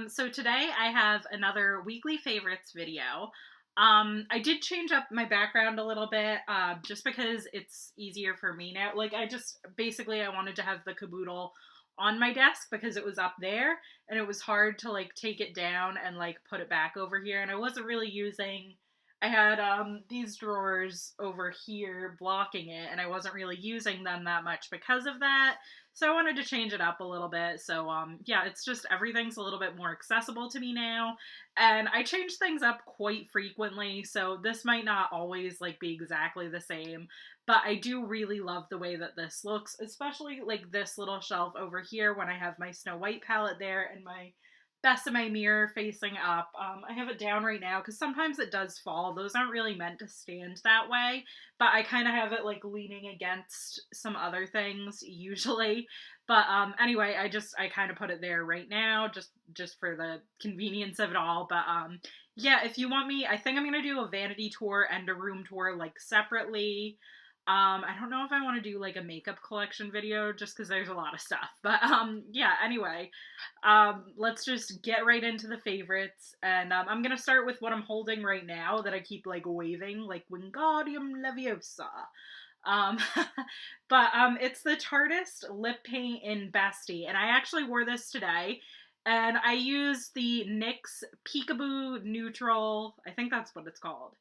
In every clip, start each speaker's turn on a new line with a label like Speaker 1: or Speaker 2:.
Speaker 1: So today I have another weekly favorites video. I did change up my background a little bit, just because it's easier for me now. Like, I wanted to have the caboodle on my desk because it was up there, and it was hard to, like, take it down and, like, put it back over here, and I wasn't really using. I had, these drawers over here blocking it, and I wasn't really using them that much because of that. So I wanted to change it up a little bit. So, yeah, it's just everything's a little bit more accessible to me now. And I change things up quite frequently, so this might not always, like, be exactly the same. But I do really love the way that this looks, especially, like, this little shelf over here when I have my Snow White palette there and my best of my mirror facing up. I have it down right now because sometimes it does fall. Those aren't really meant to stand that way, but I kind of have it, like, leaning against some other things usually. But anyway, I kind of put it there right now just for the convenience of it all. But yeah, if you want me, I think I'm gonna do a vanity tour and a room tour, like, separately. I don't know if I want to do, like, a makeup collection video just because there's a lot of stuff. But yeah, anyway, let's just get right into the favorites. And I'm gonna start with what I'm holding right now that I keep, like, waving, like Wingardium Leviosa. Um, but it's the Tartist lip paint in Bestie, and I actually wore this today. And I used the NYX Peekaboo Neutral, I think that's what it's called.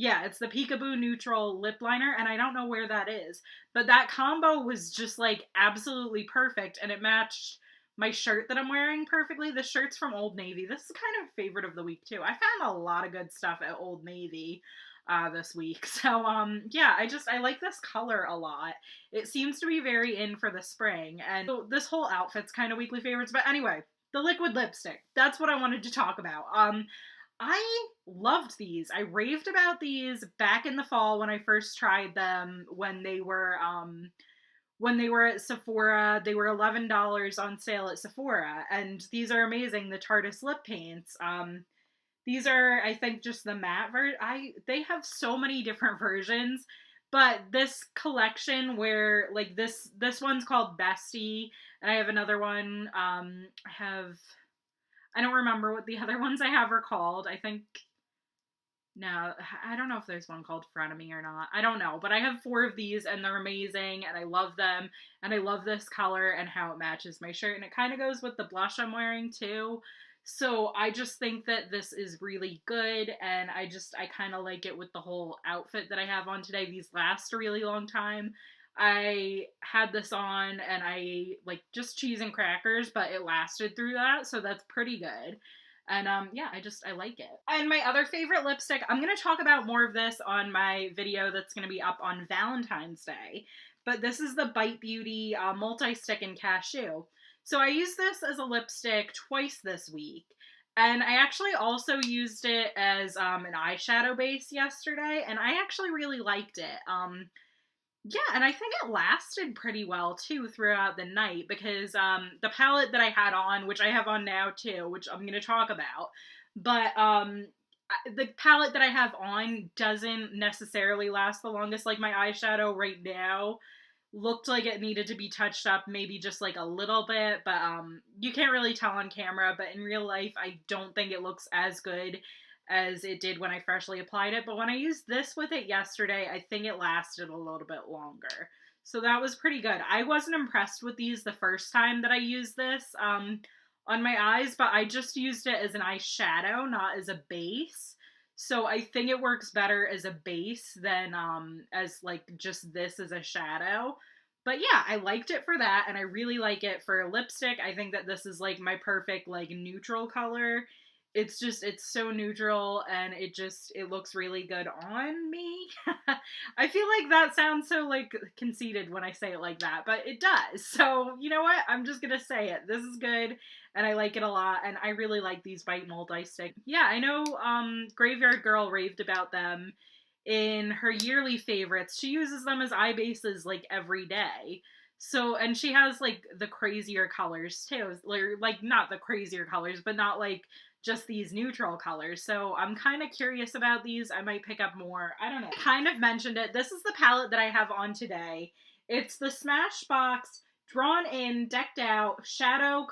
Speaker 1: Yeah, it's the Peekaboo Neutral lip liner, and I don't know where that is. But that combo was just, like, absolutely perfect, and it matched my shirt that I'm wearing perfectly. The shirt's from Old Navy. This is kind of a favorite of the week, too. I found a lot of good stuff at Old Navy this week. So, yeah, I like this color a lot. It seems to be very in for the spring, and so this whole outfit's kind of weekly favorites. But anyway, the liquid lipstick. That's what I wanted to talk about. I loved these. I raved about these back in the fall when I first tried them when they were at Sephora. They were $11 on sale at Sephora, and these are amazing. The Tartist lip paints. These are, I think, just the matte version. They have so many different versions, but this collection where, like, this one's called Bestie, and I have another one. I don't remember what the other ones I have are called. I think, no, I don't know if there's one called Frenemy or not. I don't know, but I have 4 of these, and they're amazing, and I love them, and I love this color and how it matches my shirt, and it kind of goes with the blush I'm wearing too. So I just think that this is really good, and I kind of like it with the whole outfit that I have on today. These last a really long time. I had this on and I ate, like, just cheese and crackers, but it lasted through that, so that's pretty good. And yeah, I like it. And my other favorite lipstick, I'm going to talk about more of this on my video that's going to be up on Valentine's Day, but this is the Bite Beauty Multi-Stick in Cashew. So I used this as a lipstick twice this week, and I actually also used it as an eyeshadow base yesterday, and I actually really liked it. Yeah, and I think it lasted pretty well, too, throughout the night, because the palette that I had on, which I have on now, too, which I'm going to talk about, but the palette that I have on doesn't necessarily last the longest. Like, my eyeshadow right now looked like it needed to be touched up maybe just, like, a little bit, but you can't really tell on camera, but in real life, I don't think it looks as good as it did when I freshly applied it. But when I used this with it yesterday, I think it lasted a little bit longer. So that was pretty good. I wasn't impressed with these the first time that I used this on my eyes, but I just used it as an eyeshadow, not as a base. So I think it works better as a base than as, like, just this as a shadow. But yeah, I liked it for that, and I really like it for a lipstick. I think that this is, like, my perfect, like, neutral color. It's so neutral, and it looks really good on me. I feel like that sounds so, like, conceited when I say it like that, but it does. So, you know what? I'm just gonna say it. This is good, and I like it a lot, and I really like these Bite Multi-Stick. Yeah, I know Graveyard Girl raved about them in her yearly favorites. She uses them as eye bases, like, every day. So, and she has, like, the crazier colors, too. Like, not the crazier colors, but not, like, just these neutral colors. So I'm kind of curious about these. I might pick up more. I don't know. I kind of mentioned it. This is the palette that I have on today. It's the Smashbox drawn in, decked out shadow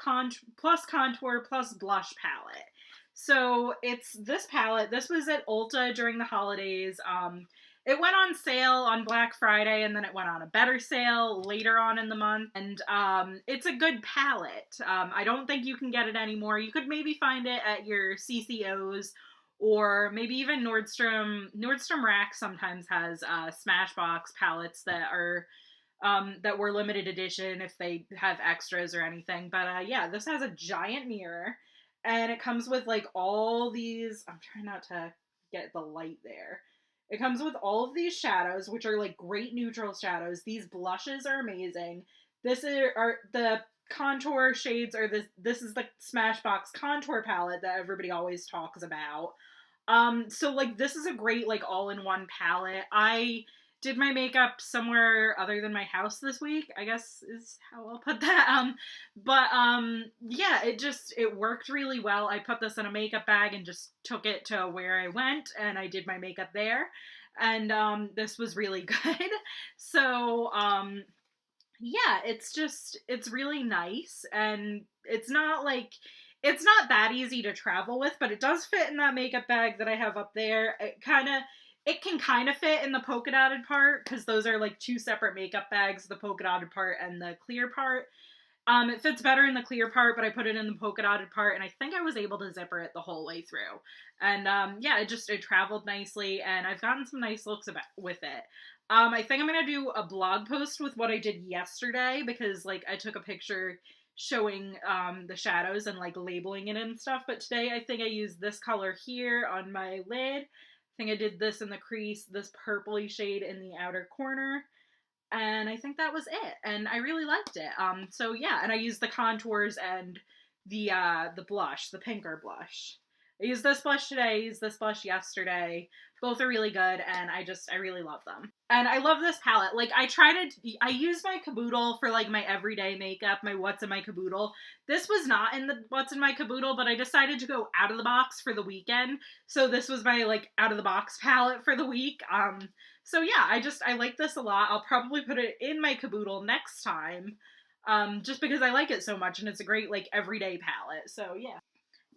Speaker 1: plus contour plus blush palette. So it's this palette. This was at Ulta during the holidays. It went on sale on Black Friday, and then it went on a better sale later on in the month. And it's a good palette. I don't think you can get it anymore. You could maybe find it at your CCOs or maybe even Nordstrom. Nordstrom Rack sometimes has Smashbox palettes that were limited edition if they have extras or anything. But yeah, this has a giant mirror, and it comes with like all these. I'm trying not to get the light there. It comes with all of these shadows, which are like great neutral shadows. These blushes are amazing. Are the contour shades, or this is the Smashbox contour palette that everybody always talks about. So like this is a great like all-in-one palette. I did my makeup somewhere other than my house this week, I guess is how I'll put that. Yeah, it worked really well. I put this in a makeup bag and just took it to where I went, and I did my makeup there. And this was really good. So yeah, it's really nice, and it's not that easy to travel with, but it does fit in that makeup bag that I have up there. It can kind of fit in the polka dotted part, because those are like two separate makeup bags, the polka dotted part and the clear part. It fits better in the clear part, but I put it in the polka dotted part, and I think I was able to zipper it the whole way through. And yeah, it traveled nicely, and I've gotten some nice looks with it. I think I'm gonna do a blog post with what I did yesterday, because like I took a picture showing the shadows and like labeling it and stuff. But today I think I used this color here on my lid. I think I did this in the crease, this purpley shade in the outer corner, and I think that was it. And I really liked it. So yeah, and I used the contours and the blush, the pinker blush. I used this blush today, I used this blush yesterday. Both are really good, and I really love them. And I love this palette. Like, I use my Caboodle for, like, my everyday makeup, my What's in My Caboodle. This was not in the What's in My Caboodle, but I decided to go out of the box for the weekend. So this was my, like, out of the box palette for the week. So yeah, I like this a lot. I'll probably put it in my Caboodle next time, just because I like it so much, and it's a great, like, everyday palette. So yeah.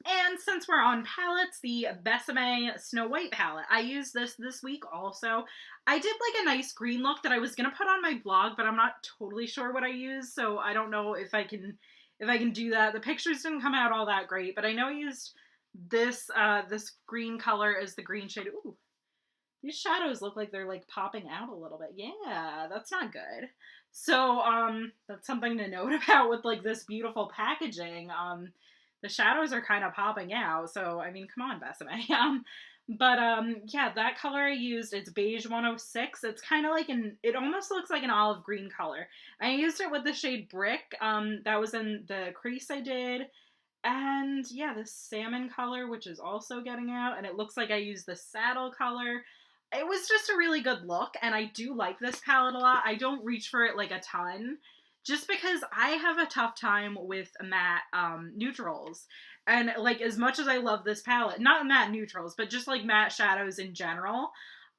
Speaker 1: And since we're on palettes, the Besame Snow White palette. I used this week also. I did like a nice green look that I was gonna put on my blog, but I'm not totally sure what I used, so I don't know if I can do that. The pictures didn't come out all that great, but I know I used this green color as the green shade. Ooh, these shadows look like they're like popping out a little bit. Yeah, that's not good. So that's something to note about with like this beautiful packaging. The shadows are kind of popping out, so, I mean, come on, Besame. Yeah, that color I used, it's Beige 106. It's kind of like it almost looks like an olive green color. I used it with the shade Brick. That was in the crease I did. And, yeah, this salmon color, which is also getting out, and it looks like I used the saddle color. It was just a really good look, and I do like this palette a lot. I don't reach for it, like, a ton, just because I have a tough time with matte neutrals. And, like, as much as I love this palette, not matte neutrals, but just, like, matte shadows in general,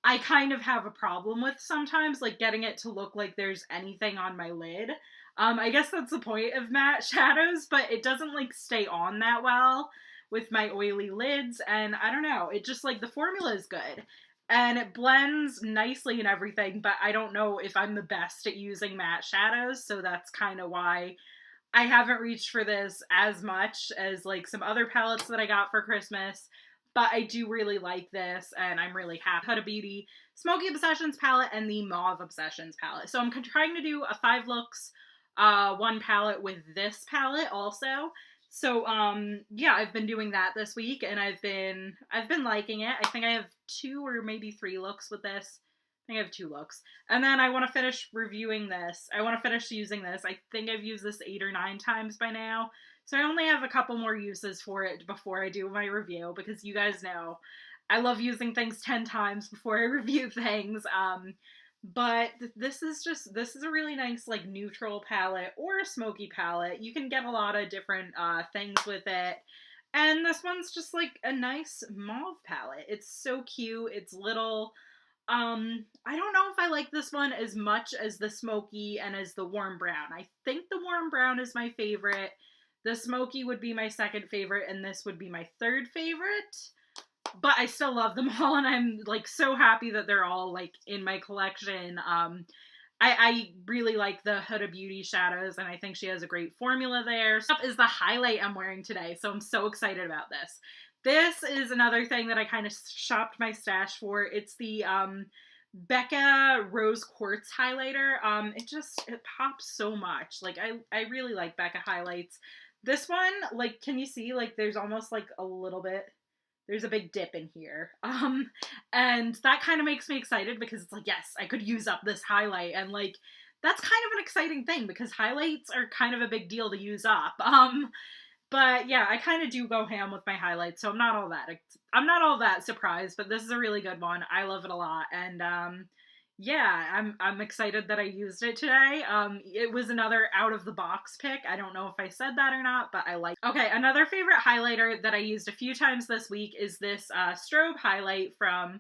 Speaker 1: I kind of have a problem with sometimes, like, getting it to look like there's anything on my lid. I guess that's the point of matte shadows, but it doesn't, like, stay on that well with my oily lids, and I don't know, it just, like, the formula is good. And it blends nicely and everything, but I don't know if I'm the best at using matte shadows, so that's kind of why I haven't reached for this as much as, like, some other palettes that I got for Christmas. But I do really like this, and I'm really happy. Huda Beauty Smoky Obsessions palette and the Mauve Obsessions palette. So I'm trying to do a 5 looks, one palette with this palette also. So, yeah, I've been doing that this week, and I've been liking it. I think I have 2 or maybe 3 looks with this. I think I have 2 looks. And then I want to finish reviewing this. I want to finish using this. I think I've used this 8 or 9 times by now. So I only have a couple more uses for it before I do my review, because you guys know I love using things 10 times before I review things. But this is a really nice, like, neutral palette or a smoky palette. You can get a lot of different things with it. And this one's just, like, a nice mauve palette. It's so cute. It's little. I don't know if I like this one as much as the smoky and as the warm brown. I think the warm brown is my favorite. The smoky would be my second favorite, and this would be my third favorite. But I still love them all, and I'm like so happy that they're all like in my collection. I really like the Huda Beauty shadows, and I think she has a great formula there. Up is the highlight I'm wearing today, so I'm so excited about this. This is another thing that I kind of shopped my stash for. It's the Becca Rose Quartz highlighter. It pops so much. Like I really like Becca highlights. This one, like, can you see, like, there's almost like a little bit, there's a big dip in here. And that kind of makes me excited because it's like, yes, I could use up this highlight, and like, that's kind of an exciting thing because highlights are kind of a big deal to use up. But yeah, I kind of do go ham with my highlights, so I'm not all that surprised, but this is a really good one. I love it a lot, and yeah, I'm excited that I used it today. It was another out of the box pick. I don't know if I said that or not, but I like. Okay, another favorite highlighter that I used a few times this week is this strobe highlight from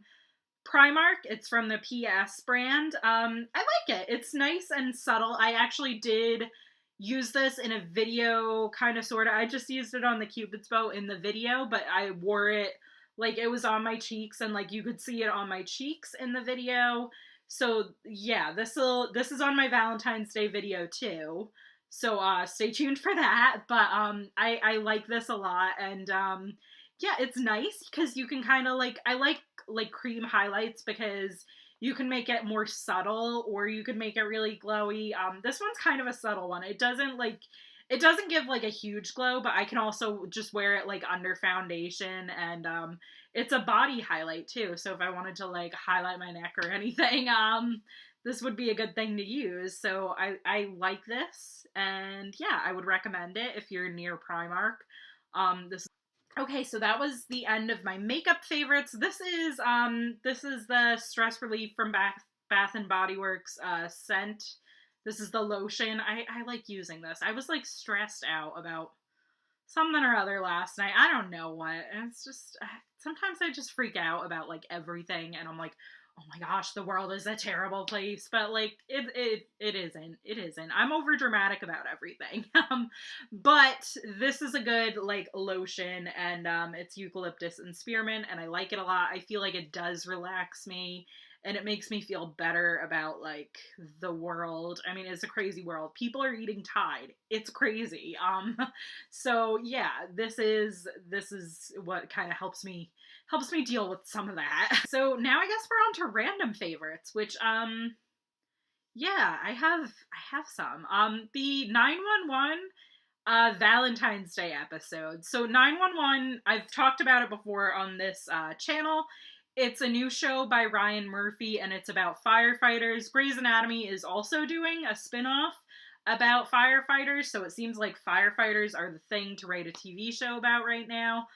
Speaker 1: Primark. It's from the PS brand. I like it. It's nice and subtle. I actually did use this in a video, kind of, sort of. I just used it on the Cupid's bow in the video, but I wore it, like, it was on my cheeks, and like you could see it on my cheeks in the video. So yeah, this is on my Valentine's Day video too. So stay tuned for that. But I like this a lot, and yeah, it's nice because you can kind of like, I like cream highlights because you can make it more subtle, or you could make it really glowy. This one's kind of a subtle one. It doesn't give like a huge glow, but I can also just wear it like under foundation, and it's a body highlight too. So if I wanted to like highlight my neck or anything, this would be a good thing to use. So I like this, and yeah, I would recommend it if you're near Primark. This Okay, so that was the end of my makeup favorites. This is the Stress Relief from Bath and Body Works scent. This is the lotion. I like using this. I was like stressed out about something or other last night. I don't know what. And it's just, sometimes I just freak out about like everything, and I'm like, oh my gosh, the world is a terrible place. But like it isn't. It isn't. I'm over dramatic about everything. But this is a good like lotion, and it's eucalyptus and spearmint, and I like it a lot. I feel like it does relax me, and it makes me feel better about like the world. I mean, it's a crazy world. People are eating Tide. It's crazy. So yeah, this is what kind of helps me deal with some of that. So now I guess we're on to random favorites, which yeah, I have some. The 911 Valentine's Day episode. So 911, I've talked about it before on this channel. It's a new show by Ryan Murphy, and it's about firefighters. Grey's Anatomy is also doing a spin-off about firefighters, so it seems like firefighters are the thing to write a TV show about right now.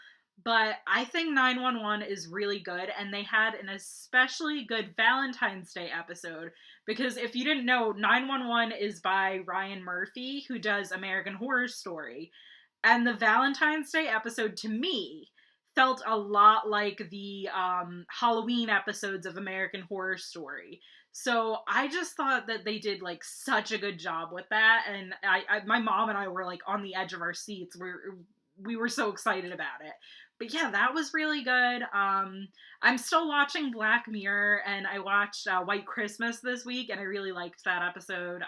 Speaker 1: But I think 911 is really good, and they had an especially good Valentine's Day episode, because if you didn't know, 911 is by Ryan Murphy, who does American Horror Story. And the Valentine's Day episode, to me, felt a lot like the Halloween episodes of American Horror Story. So I just thought that they did like such a good job with that, and my mom and I were like on the edge of our seats. We were so excited about it. But yeah, that was really good. I'm still watching Black Mirror, and I watched White Christmas this week, and I really liked that episode.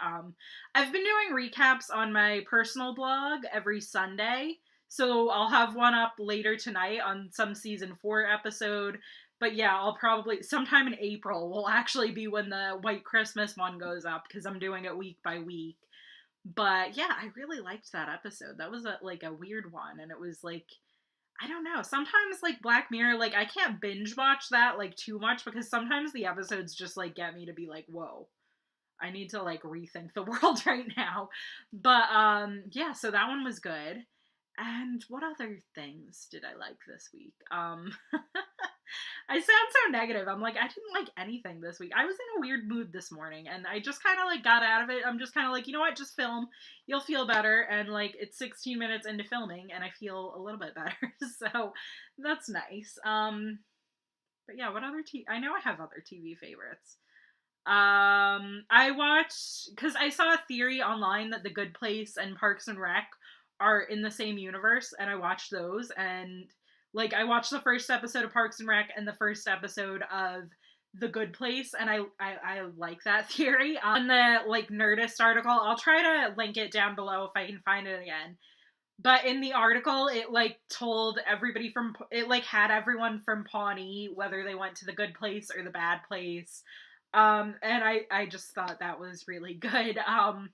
Speaker 1: I've been doing recaps on my personal blog every Sunday, so I'll have one up later tonight on some season 4 episode. But yeah, I'll probably, sometime in April will actually be when the White Christmas one goes up, because I'm doing it week by week. But yeah, I really liked that episode. That was like a weird one, and it was like, I don't know. Sometimes like Black Mirror, like I can't binge watch that like too much, because sometimes the episodes just like get me to be like, whoa, I need to like rethink the world right now. But yeah, so that one was good. And what other things did I like this week? I sound so negative. I'm like, I didn't like anything this week. I was in a weird mood this morning, and I just kind of like got out of it. I'm just kind of like, you know what, just film. You'll feel better. And like, it's 16 minutes into filming, and I feel a little bit better. So that's nice. But yeah, what other I know I have other TV favorites. I watched, because I saw a theory online that The Good Place and Parks and Rec are in the same universe, and I watched those, and like I watched the first episode of Parks and Rec and the first episode of The Good Place, and I like that theory. In the like Nerdist article, I'll try to link it down below if I can find it again. But in the article, it like told everybody from it like had everyone from Pawnee, whether they went to the good place or the bad place. And I just thought that was really good. I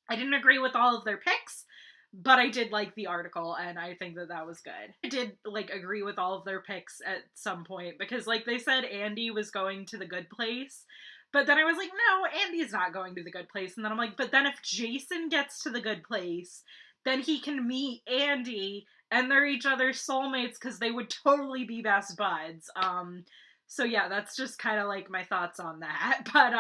Speaker 1: didn't agree with all of their picks, but I did like the article, and I think that that was good. I did like agree with all of their picks at some point, because like they said Andy was going to the good place, but then I was like, no, Andy's not going to the good place. And then I'm like, but then if Jason gets to the good place, then he can meet Andy, and they're each other's soulmates, because they would totally be best buds. So yeah, that's just kind of like my thoughts on that. But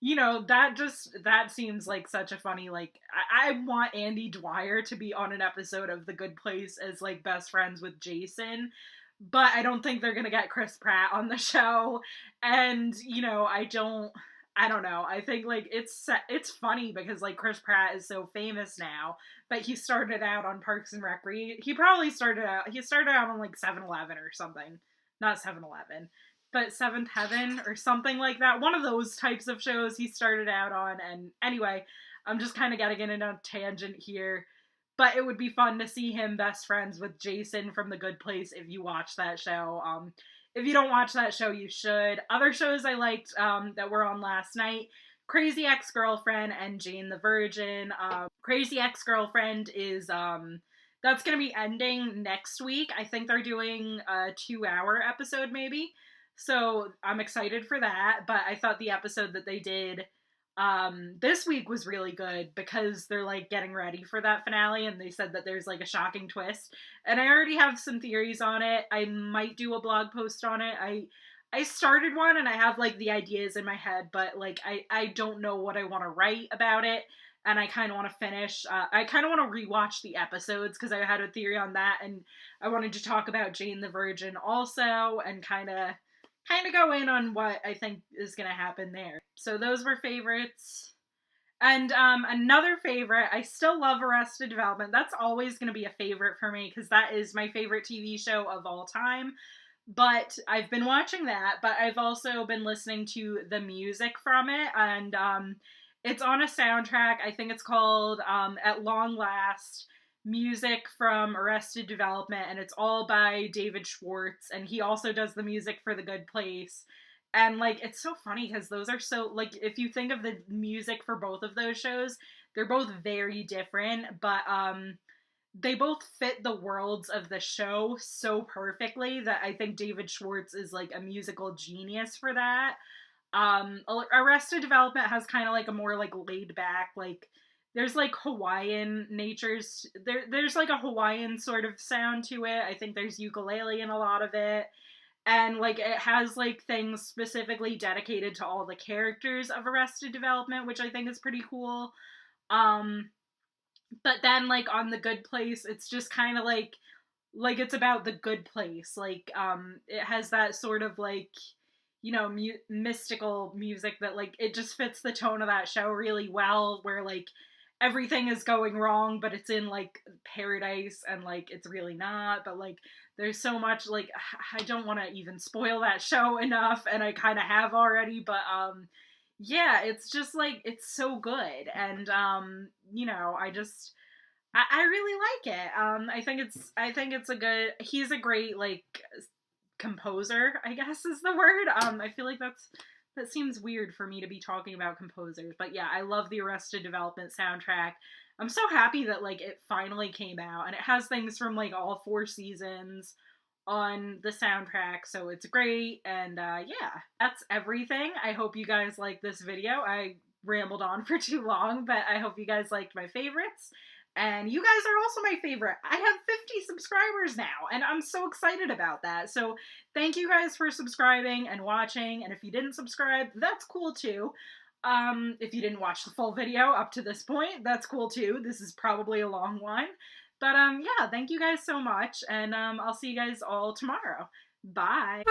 Speaker 1: you know, that seems like such a funny, like I want Andy Dwyer to be on an episode of The Good Place as like best friends with Jason. But I don't think they're gonna get Chris Pratt on the show. And you know, I don't know. I think like it's funny because like Chris Pratt is so famous now, but he started out on Parks and Rec. He probably started out on like 7-Eleven or something. Not 7-Eleven, but Seventh Heaven or something like that. One of those types of shows he started out on. And anyway, I'm just kind of getting in a tangent here, but it would be fun to see him best friends with Jason from The Good Place if you watch that show. If you don't watch that show, you should. Other shows I liked that were on last night: Crazy Ex-Girlfriend and Jane the Virgin. Crazy Ex-Girlfriend is that's going to be ending next week. I think they're doing a 2-hour episode maybe. So I'm excited for that. But I thought the episode that they did this week was really good, because they're like getting ready for that finale, and they said that there's like a shocking twist, and I already have some theories on it. I might do a blog post on it. I started one, and I have like the ideas in my head, but like I don't know what I want to write about it, and I kind of want to finish. I kind of want to rewatch the episodes, because I had a theory on that, and I wanted to talk about Jane the Virgin also, and kind of go in on what I think is going to happen there. So those were favorites. And another favorite, I still love Arrested Development. That's always going to be a favorite for me, because that is my favorite TV show of all time. But I've been watching that, but I've also been listening to the music from it, and it's on a soundtrack. I think it's called At Long Last, music from Arrested Development, and it's all by David Schwartz, and he also does the music for The Good Place. And like, it's so funny because those are so, like, if you think of the music for both of those shows, they're both very different, but they both fit the worlds of the show so perfectly that I think David Schwartz is like a musical genius for that. Arrested Development has kind of like a more like laid back, like there's like Hawaiian natures. There's like a Hawaiian sort of sound to it. I think there's ukulele in a lot of it. And like it has like things specifically dedicated to all the characters of Arrested Development, which I think is pretty cool. But then like on The Good Place, it's just kind of like it's about the good place. Like it has that sort of like, you know, mystical music that like it just fits the tone of that show really well, where like everything is going wrong, but it's in like paradise, and like it's really not. But like there's so much, like I don't want to even spoil that show enough, and I kind of have already, but yeah, it's just like it's so good. And you know, I really like it. I think it's a good, he's a great like composer, I guess is the word. I feel like that seems weird for me to be talking about composers, but yeah, I love the Arrested Development soundtrack. I'm so happy that like it finally came out, and it has things from like all 4 seasons on the soundtrack, so it's great. And yeah, that's everything. I hope you guys like this video. I rambled on for too long, but I hope you guys liked my favorites. And you guys are also my favorite. I have 50 subscribers now, and I'm so excited about that. So thank you guys for subscribing and watching. And if you didn't subscribe, that's cool too. If you didn't watch the full video up to this point, that's cool too. This is probably a long one. But yeah, thank you guys so much, and I'll see you guys all tomorrow. Bye.